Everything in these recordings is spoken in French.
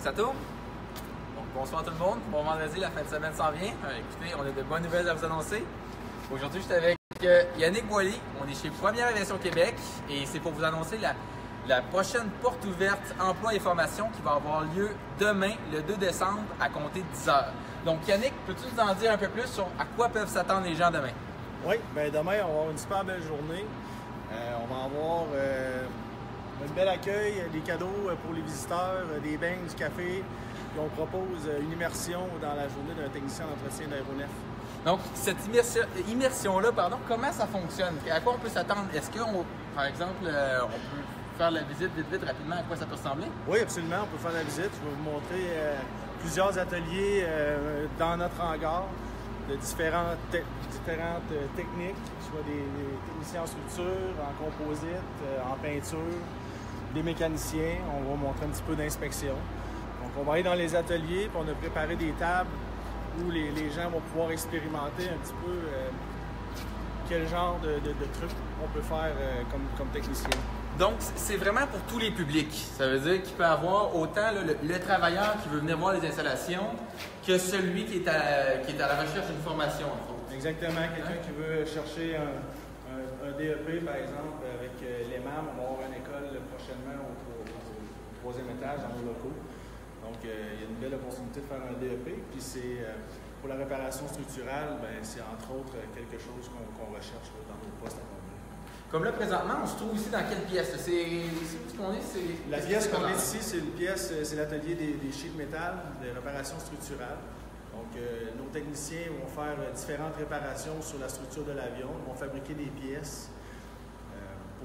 Ça tourne? Donc, bonsoir tout le monde. Bon vendredi, la fin de semaine s'en vient. Écoutez, on a de bonnes nouvelles à vous annoncer. Aujourd'hui, je suis avec Yannick Boily. On est chez Première Aviation Québec et c'est pour vous annoncer la prochaine porte ouverte emploi et formation qui va avoir lieu demain, le 2 décembre, à compter de 10 h. Donc, Yannick, peux-tu nous en dire un peu plus sur à quoi peuvent s'attendre les gens demain? Oui, bien demain, on va avoir une super belle journée. On va avoir un bel accueil, des cadeaux pour les visiteurs, des beignes, du café. Puis on propose une immersion dans la journée d'un technicien d'entretien d'aéronef. Donc, cette immersion-là, comment ça fonctionne? À quoi on peut s'attendre? Est-ce qu'on, par exemple, on peut faire la visite vite, rapidement, à quoi ça peut ressembler? Oui, absolument, on peut faire la visite. Je vais vous montrer plusieurs ateliers dans notre hangar de différentes techniques, soit des techniciens en structure, en composite, en peinture, des mécaniciens. On va montrer un petit peu d'inspection. Donc, on va aller dans les ateliers, puis on a préparé des tables où les gens vont pouvoir expérimenter un petit peu quel genre de trucs on peut faire comme technicien. Donc, c'est vraiment pour tous les publics. Ça veut dire qu'il peut y avoir autant le travailleur qui veut venir voir les installations que celui qui est à la recherche d'une formation. Exactement. Quelqu'un qui veut chercher un DEP, par exemple, avec l'EMAM. On va avoir une école prochainement au troisième étage dans nos locaux. Donc, il y a une belle opportunité de faire un DEP. Puis, c'est pour la réparation structurale, c'est entre autres quelque chose qu'on recherche dans nos postes à combler. Comme là, présentement, on se trouve ici dans quelle pièce? La pièce qu'on est ici, c'est l'atelier des sheets de métal, des réparations structurales. Donc, nos techniciens vont faire différentes réparations sur la structure de l'avion, vont fabriquer des pièces,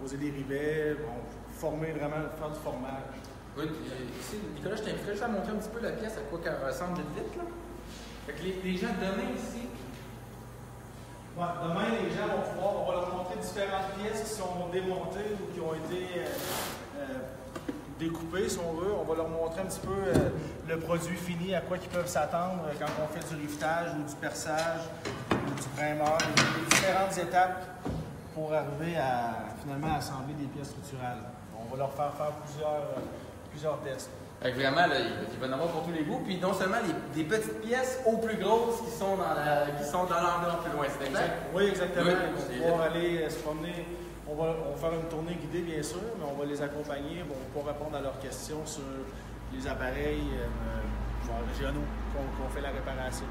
poser des rivets, vont former vraiment, faire du formage. Oui, ici, Nicolas, je t'inviterais juste à montrer un petit peu la pièce, à quoi qu'elle ressemble vite, là. Fait que les gens demain ici. Ouais, demain, les gens vont pouvoir, on va leur montrer différentes pièces qui sont démontées ou qui ont été découpées, si on veut. On va leur montrer un petit peu le produit fini, à quoi ils peuvent s'attendre quand on fait du rivetage ou du perçage ou du primeur. Il y a différentes étapes pour arriver à finalement assembler des pièces structurales. On va leur faire plusieurs tests. Fait que vraiment, là, il va y en avoir pour tous les goûts. Puis non seulement des petites pièces aux plus grosses qui sont dans l'enveloppe plus loin, c'est exact? Oui, exactement. Oui, ils vont pouvoir aller se promener. On va faire une tournée guidée, bien sûr, mais on va les accompagner. Ils vont pouvoir répondre à leurs questions sur les appareils régionaux qu'on fait la réparation.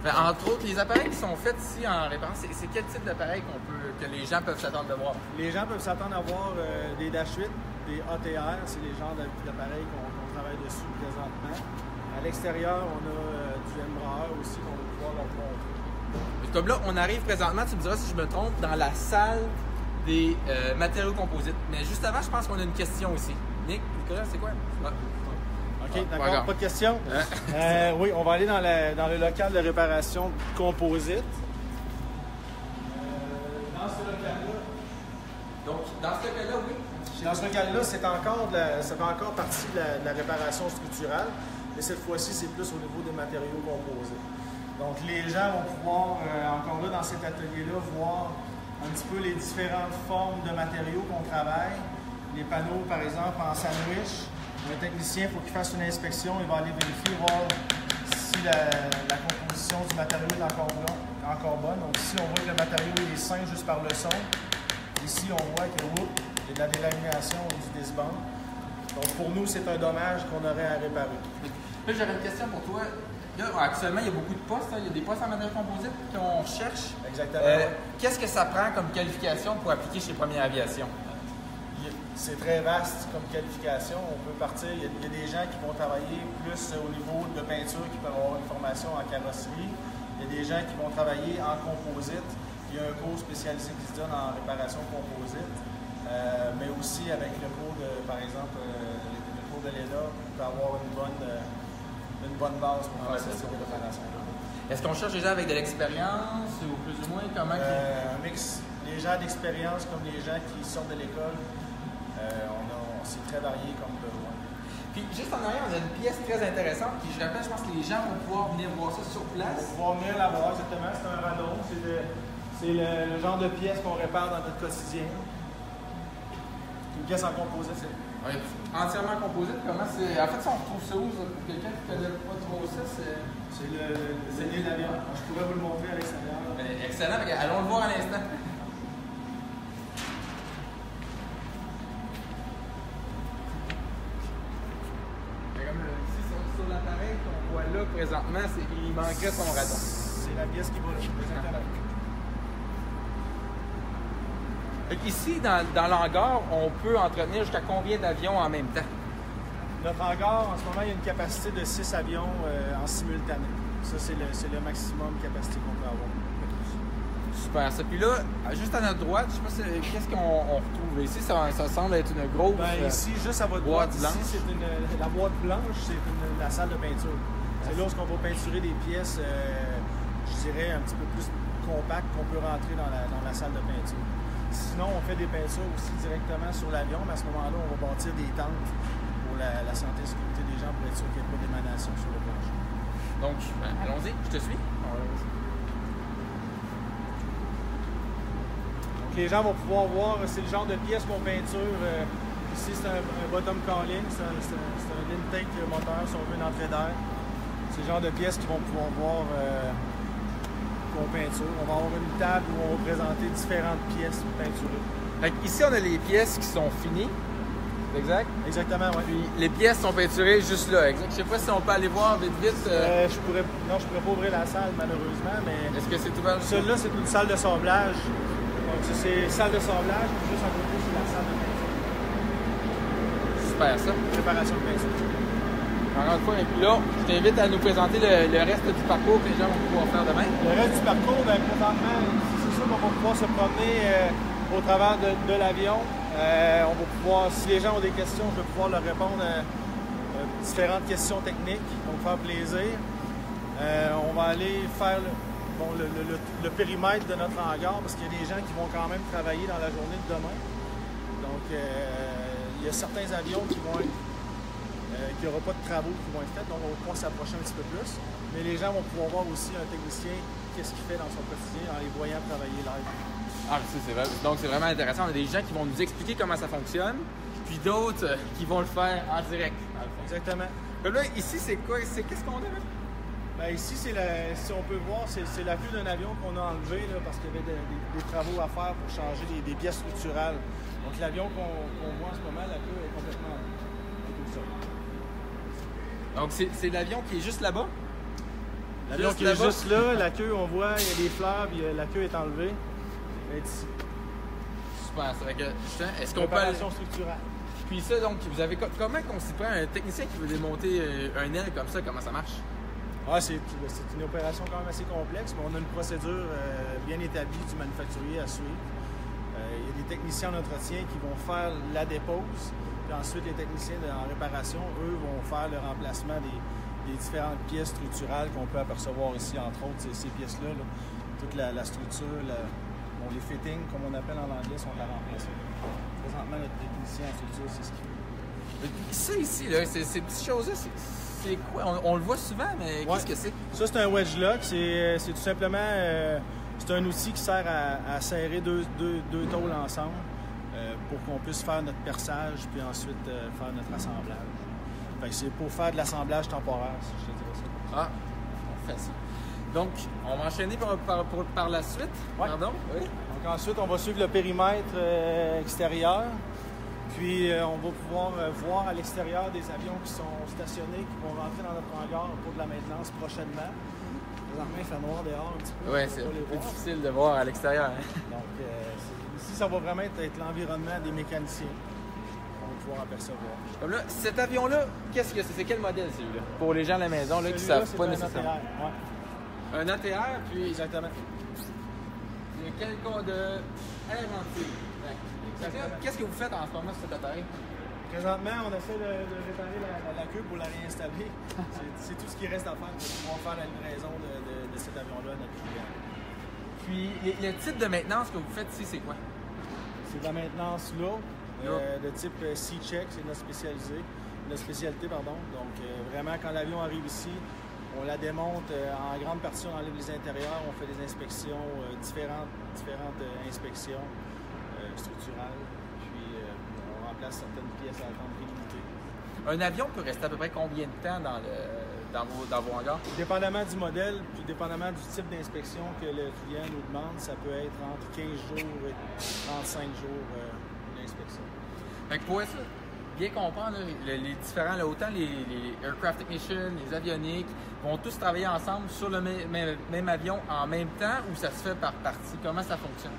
Entre autres, les appareils qui sont faits ici en réparance, c'est quel type d'appareil que les gens peuvent s'attendre de voir? Les gens peuvent s'attendre à voir des Dash 8, des ATR, c'est les genres d'appareils qu'on travaille dessus présentement. À l'extérieur, on a du Embraer aussi qu'on va pouvoir leur montrer. Comme là, on arrive présentement, tu me diras si je me trompe, dans la salle des matériaux composites. Mais juste avant, je pense qu'on a une question aussi. Nicolas, c'est quoi? Ouais. OK, d'accord, pas de questions. Oui, on va aller dans le local de réparation composite. Dans ce local-là. Donc, dans ce cas-là, oui. Dans ce local-là, ça fait encore partie de la réparation structurale, mais cette fois-ci, c'est plus au niveau des matériaux composés. Donc, les gens vont pouvoir, encore là, dans cet atelier-là, voir un petit peu les différentes formes de matériaux qu'on travaille. Les panneaux, par exemple, en sandwich. Un technicien, il faut qu'il fasse une inspection, il va aller vérifier, voir si la composition du matériau est encore bonne. Donc, ici, on voit que le matériau est sain juste par le son. Ici, on voit qu'il y a de la délamination ou du disband. Donc, pour nous, c'est un dommage qu'on aurait à réparer. Là, j'avais une question pour toi. Là, actuellement, il y a beaucoup de postes. Il y a des postes en matériaux composites qu'on cherche. Exactement. Qu'est-ce que ça prend comme qualification pour appliquer chez Première Aviation? C'est très vaste comme qualification. On peut partir, il y a des gens qui vont travailler plus au niveau de peinture, qui peuvent avoir une formation en carrosserie. Il y a des gens qui vont travailler en composite. Il y a un cours spécialisé qui se donne en réparation composite. Mais aussi avec le cours par exemple, le cours de l'ENA, on peut avoir une bonne base pour faire cette réparation. Est-ce qu'on cherche des gens avec de l'expérience ou plus ou moins comment? Un mix. Les gens d'expérience comme les gens qui sortent de l'école. C'est très varié comme besoin. Puis juste en arrière, on a une pièce très intéressante qui, je rappelle, je pense que les gens vont pouvoir venir voir ça sur place. Ils vont venir la voir, exactement. C'est un radon. C'est le genre de pièce qu'on répare dans notre quotidien. une pièce en composite. Oui, entièrement composite, comment c'est. En fait, ça, on retrouve ça où, pour quelqu'un qui ne connaît pas trop ça, C'est le nez de l'avion. Je pourrais vous le montrer à l'extérieur. Excellent, allons le voir à l'instant. Ici, sur l'appareil qu'on voit là présentement, il manquerait son raton. C'est la pièce qui va là. Exactement. Ici, dans l'hangar, on peut entretenir jusqu'à combien d'avions en même temps? Notre hangar, en ce moment, il y a une capacité de 6 avions en simultané. Ça, c'est le maximum de capacité qu'on peut avoir. Super, ça. Puis là, juste à notre droite, je sais pas qu'est-ce qu'on retrouve ici. Ça semble être une grosse ici, juste à votre boîte droite, blanche. Ici, la boîte blanche, c'est la salle de peinture. C'est là où on va peinturer des pièces, je dirais, un petit peu plus compactes qu'on peut rentrer dans la salle de peinture. Sinon, on fait des peintures aussi directement sur l'avion, mais à ce moment-là, on va bâtir des tentes pour la santé et sécurité des gens pour être sûr qu'il n'y ait pas d'émanation sur le plancher. Donc, allons-y, je te suis. Donc, les gens vont pouvoir voir, c'est le genre de pièce qu'on peinture. Ici, c'est un bottom calling, c'est un intake moteur, si on veut une entrée d'air. C'est le genre de pièces qu'ils vont pouvoir voir qu'on peinture. On va avoir une table où on va présenter différentes pièces peinturées. Fait ici, on a les pièces qui sont finies. Exact? Exactement, oui. Puis les pièces sont peinturées juste là. Exact. Je sais pas si on peut aller voir vite. Je pourrais pas ouvrir la salle, malheureusement, mais... Est-ce que c'est ouvert? Celle-là, c'est une salle de sablage. Donc, c'est salle de sablage, puis juste à côté, c'est la salle de peinture. Super, ça. Préparation de peinture. Encore une fois, et puis là, je t'invite à nous présenter le reste du parcours que les gens vont pouvoir faire demain. Le reste du parcours, bien, présentement, c'est sûr qu'on va pouvoir se promener au travers de l'avion. On va pouvoir, si les gens ont des questions, je vais pouvoir leur répondre à différentes questions techniques, donc faire plaisir. On va aller faire le périmètre de notre hangar parce qu'il y a des gens qui vont quand même travailler dans la journée de demain. Donc, il y a certains avions qui vont être qu'il n'y aura pas de travaux qui vont être faits, donc on va pouvoir s'approcher un petit peu plus. Mais les gens vont pouvoir voir aussi un technicien, qu'est-ce qu'il fait dans son quotidien en les voyant travailler live. Ah, c'est vrai. Donc c'est vraiment intéressant. On a des gens qui vont nous expliquer comment ça fonctionne, puis d'autres qui vont le faire en direct. Exactement. Comme là, ici, c'est quoi? Qu'est-ce qu'on a là? Ben, ici, si on peut voir, c'est la queue d'un avion qu'on a enlevé là, parce qu'il y avait des travaux à faire pour changer des pièces structurales. Donc l'avion qu'on voit en ce moment, la queue est complètement tout ça. Donc, c'est l'avion qui est juste là-bas? L'avion qui est juste là, la queue, on voit, il y a des fleurs, puis la queue est enlevée. Elle est ici. Super, c'est vrai que, est-ce qu'on peut... Préparation structurale. Puis ça, donc, vous avez comment qu'on s'y prend? Un technicien qui veut démonter un aile comme ça, comment ça marche? Ah, c'est une opération quand même assez complexe, mais on a une procédure bien établie du manufacturier à suivre. Il y a des techniciens en entretien qui vont faire la dépose. Puis ensuite, les techniciens en réparation, eux, vont faire le remplacement des différentes pièces structurales qu'on peut apercevoir ici, entre autres, ces pièces-là. Là. Toute la structure, les fittings, comme on appelle en anglais, sont à remplacer. Présentement, notre technicien en structure, c'est ce qu'il fait. Ça ici, là, ces petites choses-là, c'est quoi? On le voit souvent, mais qu'est-ce que c'est? Ça, c'est un wedge lock. C'est tout simplement c'est un outil qui sert à serrer deux tôles ensemble. Pour qu'on puisse faire notre perçage puis ensuite faire notre assemblage. Fait que c'est pour faire de l'assemblage temporaire, si je te dirais ça. Ah, on fait ça. Donc, on va enchaîner par la suite. Ouais. Pardon? Oui. Donc ensuite, on va suivre le périmètre extérieur. Puis on va pouvoir voir à l'extérieur des avions qui sont stationnés, qui vont rentrer dans notre hangar pour de la maintenance prochainement. Présentement, il fait noir dehors un petit peu. Oui, c'est un peu difficile de voir à l'extérieur. Hein? Donc, ici, ça va vraiment être l'environnement des mécaniciens qu'on va pouvoir apercevoir. Comme là, cet avion-là, qu'est-ce que c'est? C'est quel modèle, celui-là? Pour les gens à la maison là, qui ne savent pas nécessairement. Ouais. Un ATR, puis... Exactement. Il y a quel cas de air entier? Qu'est-ce que vous faites en ce moment sur cet appareil? Présentement, on essaie de réparer la queue pour la réinstaller. C'est tout ce qui reste à faire pour pouvoir faire la livraison de cet avion-là à notre client. Puis, le type de maintenance que vous faites ici, c'est quoi? C'est de la maintenance lourde, de type C-check, c'est notre spécialité. Donc, vraiment, quand l'avion arrive ici, on la démonte en grande partie, on enlève les intérieurs, on fait des inspections, différentes inspections structurales, puis on remplace place certaines pièces à attendre limitées. Un avion peut rester à peu près combien de temps dans vos hangars? Dépendamment du modèle, puis dépendamment du type d'inspection que le client nous demande, ça peut être entre 15 jours et 35 jours d'inspection. Fait que pour ça, bien comprendre, là, les différents, là, autant les aircraft technicians, les avioniques, vont tous travailler ensemble sur le même avion en même temps ou ça se fait par partie? Comment ça fonctionne?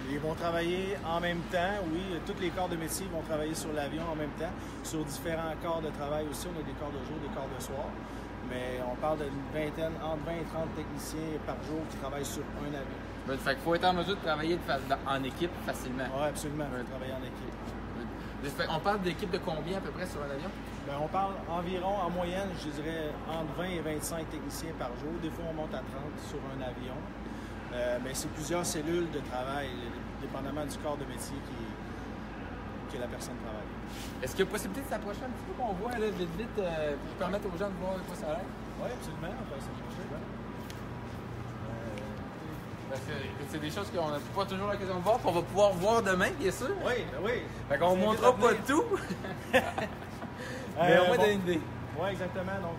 Ils vont travailler en même temps, oui. Tous les corps de métier vont travailler sur l'avion en même temps. Sur différents corps de travail aussi, on a des corps de jour, des corps de soir. Mais on parle d'une vingtaine, entre 20 et 30 techniciens par jour qui travaillent sur un avion. Fait qu'il faut être en mesure de travailler en équipe facilement. Oui, absolument. Il faut travailler en équipe. On parle d'équipe de combien à peu près sur un avion? Bien, on parle environ, en moyenne, je dirais, entre 20 et 25 techniciens par jour. Des fois, on monte à 30 sur un avion. Mais c'est plusieurs cellules de travail, dépendamment du corps de métier que la personne travaille. Est-ce qu'il y a possibilité de s'approcher un petit peu qu'on voit là, vite pour permettre aux gens de voir quoi ça a l'air? Oui, absolument, on peut s'approcher. C'est des choses qu'on n'a pas toujours l'occasion de voir, qu'on va pouvoir voir demain, bien sûr. Oui, oui. Fait qu'on ne montrera pas tout. Mais on va donner une idée. Oui, exactement. Donc,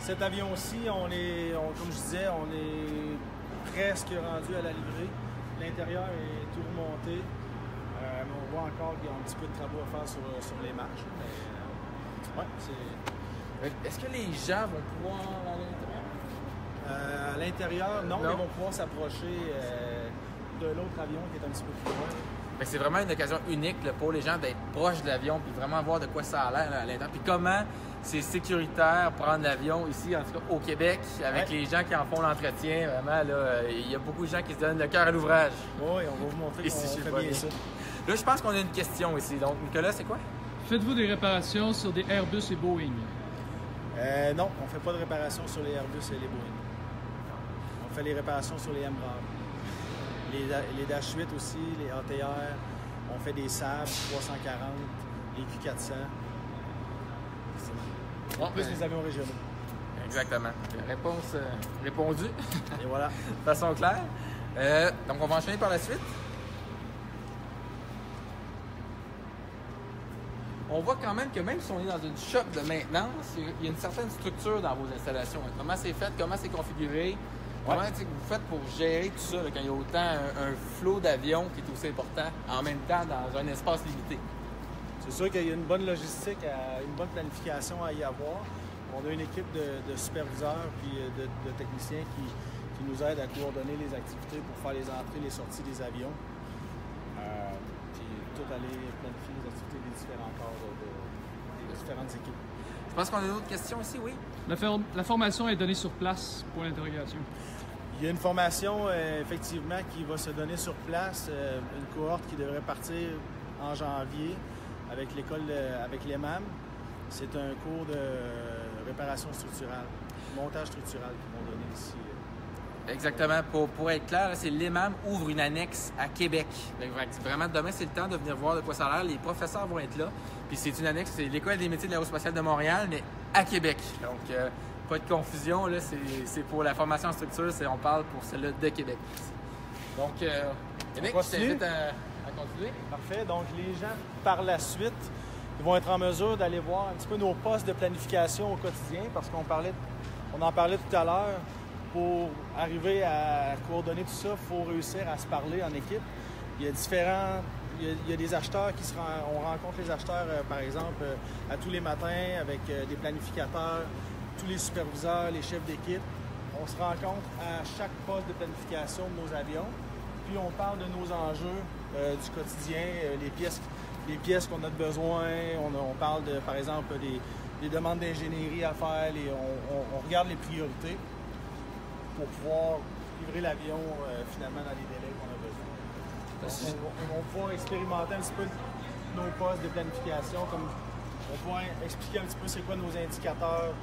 cet avion-ci, comme je disais, on est presque rendu à la livrée. L'intérieur est tout remonté. Mais on voit encore qu'il y a un petit peu de travaux à faire sur les marches. Est-ce que les gens vont pouvoir aller à l'intérieur? À l'intérieur, non, mais ils vont pouvoir s'approcher de l'autre avion qui est un petit peu plus loin. C'est vraiment une occasion unique là, pour les gens d'être proches de l'avion puis vraiment voir de quoi ça a l'air à l'intérieur. Puis comment c'est sécuritaire prendre l'avion ici, en tout cas au Québec, avec les gens qui en font l'entretien. Vraiment, là, il y a beaucoup de gens qui se donnent le cœur à l'ouvrage. Oui, on va vous montrer qu'on fait bien ça. Là, je pense qu'on a une question ici. Donc, Nicolas, c'est quoi? Faites-vous des réparations sur des Airbus et Boeing? Non, on ne fait pas de réparations sur les Airbus et les Boeing. On fait les réparations sur les Embraer. Les Dash 8 aussi, les ATR. On fait des Saab 340, les Q400. En plus, les avions régionaux. Exactement. Réponse répondue. Et voilà. De façon claire. Donc, on va enchaîner par la suite. On voit quand même que même si on est dans une shop de maintenance, il y a une certaine structure dans vos installations. Comment c'est fait, comment c'est configuré, comment vous faites pour gérer tout ça là, quand il y a autant un flot d'avions qui est aussi important en même temps dans un espace limité. C'est sûr qu'il y a une bonne logistique, une bonne planification à y avoir. On a une équipe de superviseurs puis de techniciens qui nous aident à coordonner les activités pour faire les entrées et les sorties des avions. Puis tout aller planifier les activités des différents corps des différentes équipes. Je pense qu'on a d'autres questions ici, oui? La formation est donnée sur place pour l'interrogation. Il y a une formation, effectivement, qui va se donner sur place, une cohorte qui devrait partir en janvier avec l'école, avec l'EMAM. C'est un cours de réparation structurale, montage structural qu'ils vont donner ici. Exactement. Pour être clair, c'est l'EMAM ouvre une annexe à Québec. Vraiment, demain, c'est le temps de venir voir de quoi ça a l'air. Les professeurs vont être là. Puis c'est une annexe, c'est l'École des métiers de l'aérospatiale de Montréal, mais à Québec. Donc, pas de confusion, là, c'est pour la formation en structure, on parle pour celle-là de Québec. Donc, Québec, je t'invite à continuer. Parfait. Donc, les gens, par la suite, ils vont être en mesure d'aller voir un petit peu nos postes de planification au quotidien, parce qu'on en parlait tout à l'heure. Pour arriver à coordonner tout ça, il faut réussir à se parler en équipe. Il y a des acheteurs on rencontre les acheteurs, par exemple, à tous les matins avec des planificateurs, tous les superviseurs, les chefs d'équipe. On se rencontre à chaque poste de planification de nos avions, puis on parle de nos enjeux du quotidien, les pièces qu'on a de besoin. On parle, par exemple, des demandes d'ingénierie à faire. On regarde les priorités pour pouvoir livrer l'avion finalement dans les délais qu'on a besoin. On va pouvoir expérimenter un petit peu nos postes de planification, comme on va pouvoir expliquer un petit peu c'est quoi nos indicateurs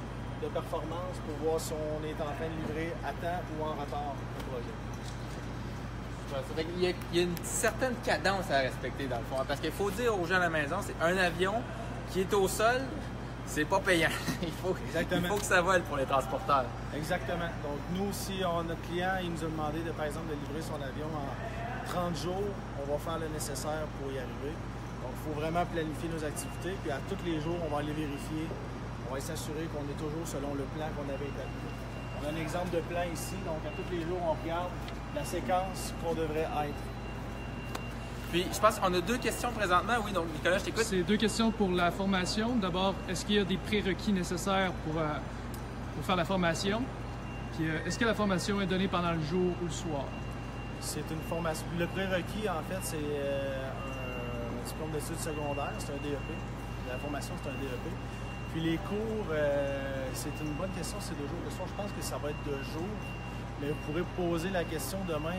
de performance pour voir si on est en train de livrer à temps ou en retard le projet. Il y a une certaine cadence à respecter dans le fond, parce qu'il faut dire aux gens à la maison, c'est un avion qui est au sol, c'est pas payant. Il faut que ça vole pour les transporteurs. Exactement. Donc nous, si notre client il nous a demandé par exemple de livrer son avion en 30 jours, on va faire le nécessaire pour y arriver. Donc il faut vraiment planifier nos activités. Puis à tous les jours, on va aller vérifier. On va s'assurer qu'on est toujours selon le plan qu'on avait établi. On a un exemple de plan ici. Donc à tous les jours, on regarde la séquence qu'on devrait être. Puis, je pense qu'on a 2 questions présentement. Oui, donc Nicolas, je t'écoute. C'est 2 questions pour la formation. D'abord, est-ce qu'il y a des prérequis nécessaires pour faire la formation? Puis, est-ce que la formation est donnée pendant le jour ou le soir? C'est une formation. Le prérequis, en fait, c'est un diplôme d'études secondaires. C'est un DEP. La formation, c'est un DEP. Puis les cours, c'est une bonne question, c'est de jour. Le soir, je pense que ça va être de jour. Mais vous pourrez poser la question demain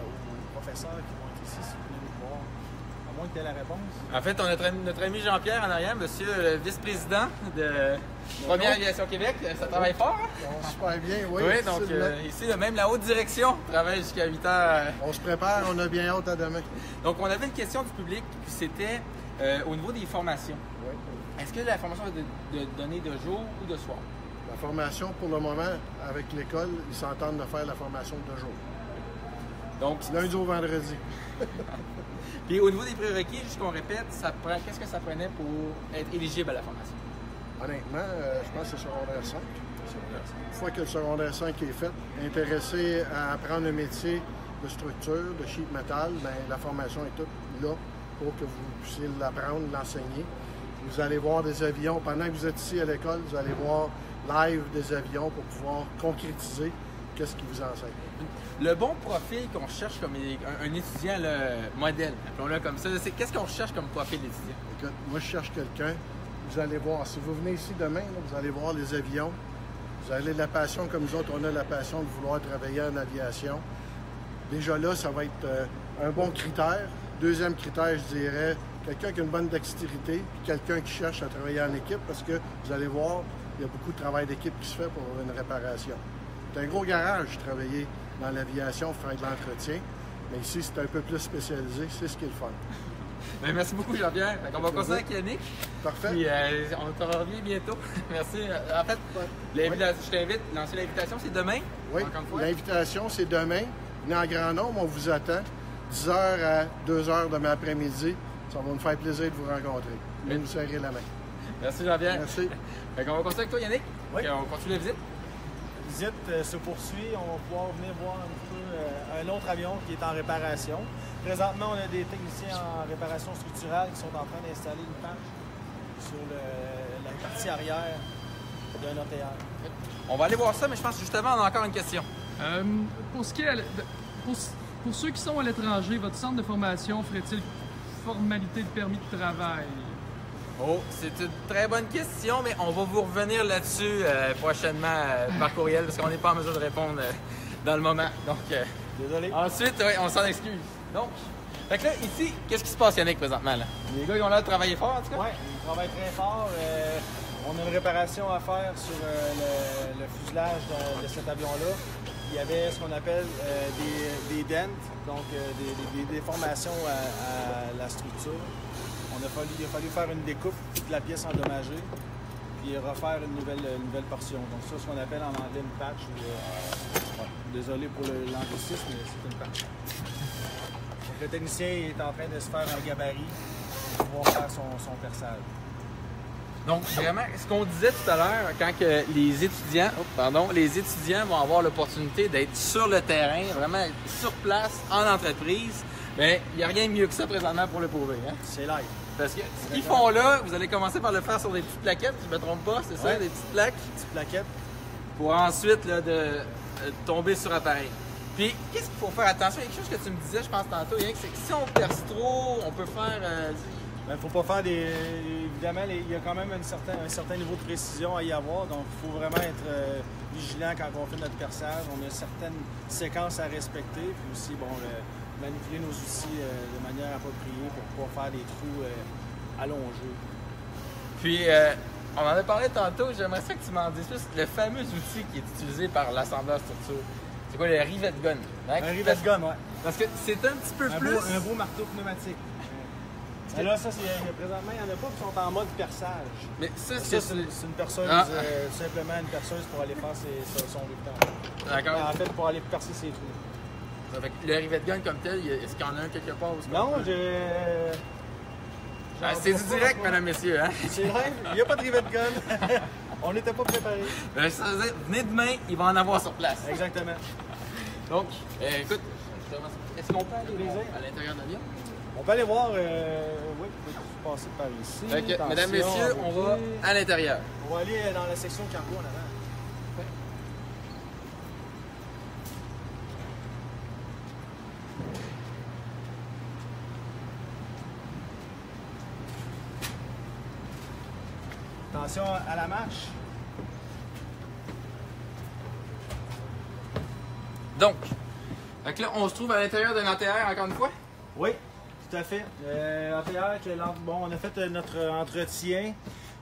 aux professeurs qui vont être ici, si vous voulez nous voir. À moins que tu aies la réponse. En fait, on a notre ami Jean-Pierre en arrière, monsieur le vice-président de Première Aviation Québec. Ça travaille fort, hein? Super bien, oui. Oui, donc ici, même la haute direction travaille jusqu'à 8 heures. On se prépare, on a bien hâte à demain. Donc, on avait une question du public, puis c'était au niveau des formations. Oui. Est-ce que la formation est donnée de jour ou de soir? La formation, pour le moment, avec l'école, ils s'entendent de faire la formation de jour. Donc, lundi au vendredi. Puis au niveau des prérequis, juste qu'on répète, qu'est-ce que ça prenait pour être éligible à la formation? Honnêtement, je pense que c'est secondaire 5. Une fois que le secondaire 5 est fait, intéressé à apprendre un métier de structure, de sheet metal, bien, la formation est toute là pour que vous puissiez l'apprendre, l'enseigner. Vous allez voir des avions. Pendant que vous êtes ici à l'école, vous allez voir live des avions pour pouvoir concrétiser qu'est-ce qu'ils vous enseignent. Le bon profil qu'on cherche comme un étudiant modèle, appelons-le comme ça, c'est qu'est-ce qu'on cherche comme profil d'étudiant? Écoute, moi, je cherche quelqu'un. Vous allez voir, si vous venez ici demain, là, vous allez voir les avions. Vous avez la passion, comme nous autres, on a la passion de vouloir travailler en aviation. Déjà là, ça va être un bon critère. Deuxième critère, je dirais, quelqu'un qui a une bonne dextérité, puis quelqu'un qui cherche à travailler en équipe, parce que vous allez voir, il y a beaucoup de travail d'équipe qui se fait pour une réparation. C'est un gros garage, travailler dans l'aviation, faire de l'entretien, mais ici, c'est un peu plus spécialisé, c'est ce qui est le fun. Bien, merci beaucoup, Jean-Pierre. On va continuer avec Yannick. Parfait. Puis on te revient bientôt. Merci. En fait, je t'invite, lancer l'invitation, c'est demain? Oui, l'invitation, c'est demain. Venez en grand nombre, on vous attend. 10h à 2h demain après-midi. Ça va nous faire plaisir de vous rencontrer. Venez nous serrer la main. Merci, Jean-Pierre. Merci. On va continuer avec toi, Yannick. Oui. On continue la visite. La visite se poursuit. On va pouvoir venir voir un peu un autre avion qui est en réparation. Présentement, on a des techniciens en réparation structurale qui sont en train d'installer une panche sur la partie arrière d'un OTR. On va aller voir ça, mais je pense justement on a encore une question. Pour ceux qui sont à l'étranger, votre centre de formation ferait-il formalité de permis de travail? Oh, c'est une très bonne question, mais on va vous revenir là-dessus prochainement par courriel parce qu'on n'est pas en mesure de répondre dans le moment. Donc, désolé. Ensuite, on s'en excuse. Donc, fait que là, ici, qu'est-ce qui se passe, Yannick, présentement? Là? Les gars, ils ont l'air de travailler fort, en tout cas? Oui, ils travaillent très fort. On a une réparation à faire sur le fuselage de cet avion-là. Il y avait ce qu'on appelle des dents, donc des déformations à la structure. Il a fallu faire une découpe de la pièce endommagée et refaire une nouvelle portion. Donc ça, ce qu'on appelle en anglais une patch. Désolé pour l'anglicisme, mais c'est une patch. Donc, le technicien est en train de se faire un gabarit pour pouvoir faire son perçage. Donc, vraiment, ce qu'on disait tout à l'heure, quand que les étudiants vont avoir l'opportunité d'être sur le terrain, vraiment sur place, en entreprise, bien, il n'y a rien de mieux que ça présentement pour le prouver. Hein? C'est live. Parce que ce qu'ils font là, vous allez commencer par le faire sur des petites plaquettes, si je ne me trompe pas, c'est ça, des petites plaques? Petites plaquettes. Pour ensuite là, de tomber sur appareil. Puis, qu'est-ce qu'il faut faire attention? Il y a quelque chose que tu me disais, je pense tantôt, Yannick, c'est que si on perce trop, on peut faire... Il ne faut pas faire des... Évidemment, il y a quand même un certain niveau de précision à y avoir, donc il faut vraiment être vigilant quand on fait notre perçage. On a certaines séquences à respecter, puis aussi, manipuler nos outils de manière appropriée pour pouvoir faire des trous allongés. Puis, on en a parlé tantôt, j'aimerais ça que tu m'en dises plus. Le fameux outil qui est utilisé par l'assembleur structure, c'est quoi, le rivet gun? Hein? Un rivet gun, oui. Parce que c'est un petit peu plus... Un beau marteau pneumatique. Et là, ça, présentement, il n'y en a pas qui sont en mode perçage. Mais ça, c'est une perceuse, tout simplement une perceuse pour aller faire son rectangle. D'accord. En fait, pour aller percer ses trous. Avec le rivet gun comme tel, est-ce qu'il y en a un quelque part? Non, Ah, c'est du direct, mesdames, messieurs. Hein? C'est live, il n'y a pas de rivet de gun. On n'était pas préparés. Ça veut dire, venez demain, il va en avoir sur place. Exactement. Donc, écoute, est-ce qu'on peut aller à l'intérieur de l'avion? On peut aller voir, oui, on peut passer par ici. Fait que, Attention, mesdames, messieurs, on va à l'intérieur. On va aller dans la section cargo en avant. Attention à la marche. Donc, fait là, on se trouve à l'intérieur d'un ATR encore une fois? Oui, tout à fait. Bon, on a fait notre entretien.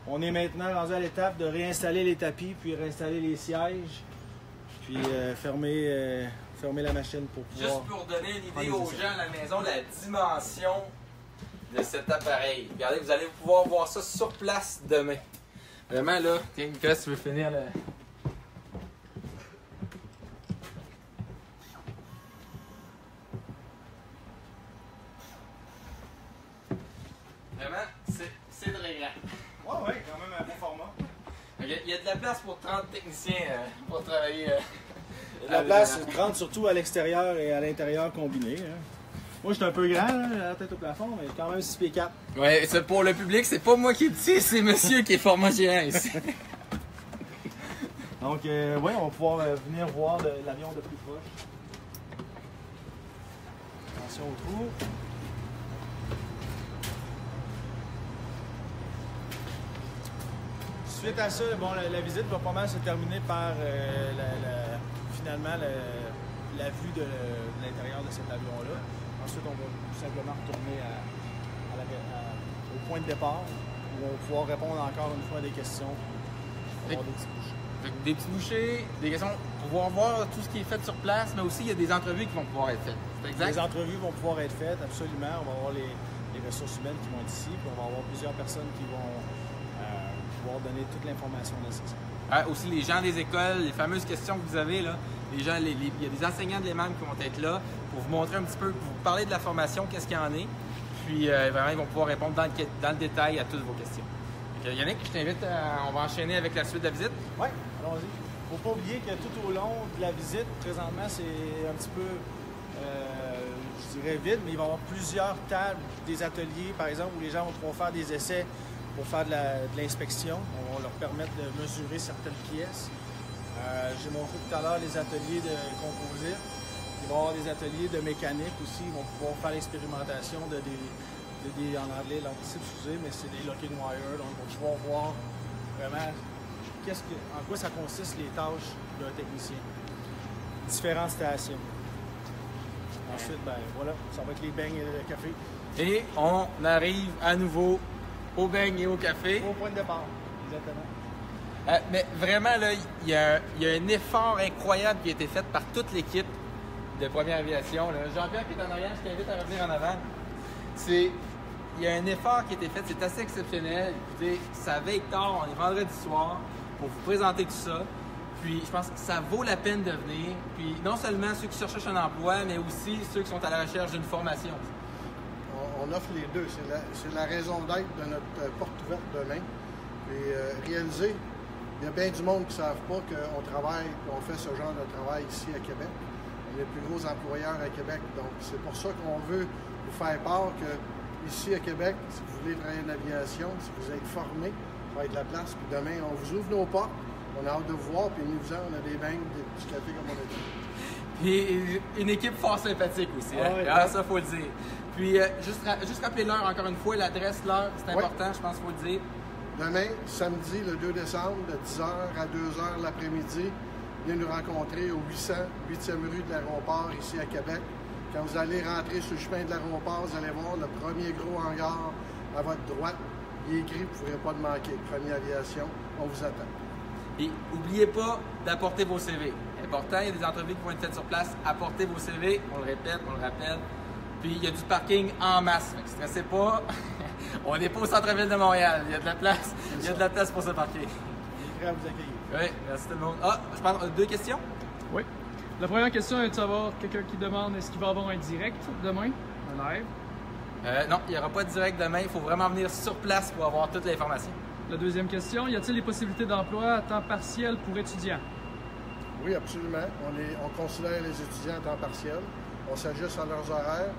On est maintenant rendu à l'étape de réinstaller les tapis, puis réinstaller les sièges, puis fermer la machine pour pouvoir... Juste pour donner une idée aux gens à la maison de la dimension de cet appareil. Regardez, vous allez pouvoir voir ça sur place demain. Vraiment là, tiens Nicolas, tu veux finir le... Vraiment, c'est très grand. Ouais, quand même un bon format. Il y a de la place pour 30 techniciens pour travailler. Il y a de la place, 30 surtout à l'extérieur et à l'intérieur combiné. Hein. Moi, je suis un peu grand, là, la tête au plafond, mais quand même 6 pieds 4. Ouais, c'est pour le public, c'est pas moi qui est petit, c'est monsieur qui est format géant ici. Donc, oui, on va pouvoir venir voir l'avion de plus proche. Attention au trou. Suite à ça, bon, la visite va pas mal se terminer par finalement la vue de l'intérieur de cet avion-là. Ensuite, on va tout simplement retourner au point de départ où on va pouvoir répondre encore une fois à des questions. Avoir des petits bouchées. Des petits bouchées, des questions, pouvoir voir tout ce qui est fait sur place, mais aussi il y a des entrevues qui vont pouvoir être faites. C'est exact? Les entrevues vont pouvoir être faites, absolument. On va avoir les ressources humaines qui vont être ici, puis on va avoir plusieurs personnes qui vont pouvoir donner toute l'information nécessaire. Aussi les gens des écoles, les fameuses questions que vous avez, là, les gens, il y a des enseignants de l'EMAM qui vont être là pour vous montrer un petit peu, pour vous parler de la formation, qu'est-ce qu'il y en est. Puis vraiment, ils vont pouvoir répondre dans le détail à toutes vos questions. Donc, Yannick, je t'invite on va enchaîner avec la suite de la visite. Oui, allons-y. Il ne faut pas oublier que tout au long de la visite, présentement, c'est un petit peu, je dirais, vide, mais il va y avoir plusieurs tables, des ateliers, par exemple, où les gens vont pouvoir faire des essais pour faire de l'inspection. On va leur permettre de mesurer certaines pièces. J'ai montré tout à l'heure les ateliers de composite. Il va y avoir des ateliers de mécanique aussi. Ils vont pouvoir faire l'expérimentation de des, en anglais, l'anticipe fusée, mais c'est des locking wire. Donc, on va pouvoir voir vraiment en quoi ça consiste les tâches d'un technicien. Différentes stations. Ensuite, ben voilà, ça va être les beignes et le café. Et on arrive à nouveau au beigne et au café. Au point de départ, exactement. Mais vraiment, là, il y a un effort incroyable qui a été fait par toute l'équipe de Première Aviation. Jean-Pierre qui est en arrière, je t'invite à revenir en avant. Il y a un effort qui a été fait, c'est assez exceptionnel. Écoutez, ça va être tard, on est vendredi soir pour vous présenter tout ça. Puis je pense que ça vaut la peine de venir. Puis non seulement ceux qui cherchent un emploi, mais aussi ceux qui sont à la recherche d'une formation. On offre les deux. C'est la raison d'être de notre porte ouverte demain. Puis réaliser, il y a bien du monde qui ne savent pas qu'on travaille, qu'on fait ce genre de travail ici à Québec. On est le plus gros employeur à Québec. Donc c'est pour ça qu'on veut vous faire part que ici à Québec, si vous voulez travailler en aviation, si vous êtes formé, ça va être la place. Puis demain, on vous ouvre nos portes. On a hâte de vous voir, puis venez-vous-en, on a des beignes, du café comme on a dit. Puis une équipe fort sympathique aussi, hein? Oui, ça faut le dire. Puis juste rappeler l'heure encore une fois, l'adresse, l'heure, c'est important, je pense qu'il faut le dire. Demain, samedi, le 2 décembre, de 10h à 2h l'après-midi, venez nous rencontrer au 808e rue de l'Aéroport, ici à Québec. Quand vous allez rentrer sur le chemin de l'Aéroport, vous allez voir le premier gros hangar à votre droite. Il est écrit, vous ne pourrez pas le manquer. Première Aviation, on vous attend. Et n'oubliez pas d'apporter vos CV. Important, il y a des entrevues qui vont être faites sur place. Apportez vos CV, on le répète, on le rappelle. Puis il y a du parking en masse. Ne stressez pas. On n'est pas au centre-ville de Montréal. Il y a de la place. Il y a de la place pour se parquer. On est prêt à vous accueillir. Oui, merci tout le monde. Je pense 2 questions. Oui. La première question est de savoir, quelqu'un qui demande est-ce qu'il va y avoir un direct demain, un live. Non, il n'y aura pas de direct demain. Il faut vraiment venir sur place pour avoir toute l'information. La deuxième question, y a-t-il des possibilités d'emploi à temps partiel pour étudiants? Oui, absolument. On considère les étudiants à temps partiel. On s'ajuste à leurs horaires.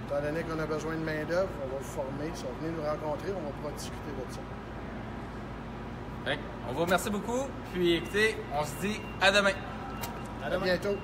Étant donné qu'on a besoin de main-d'œuvre, on va vous former. Si on venez nous rencontrer, on va pouvoir discuter de ça. On vous remercie beaucoup. Puis écoutez, on se dit à demain. À demain. À bientôt.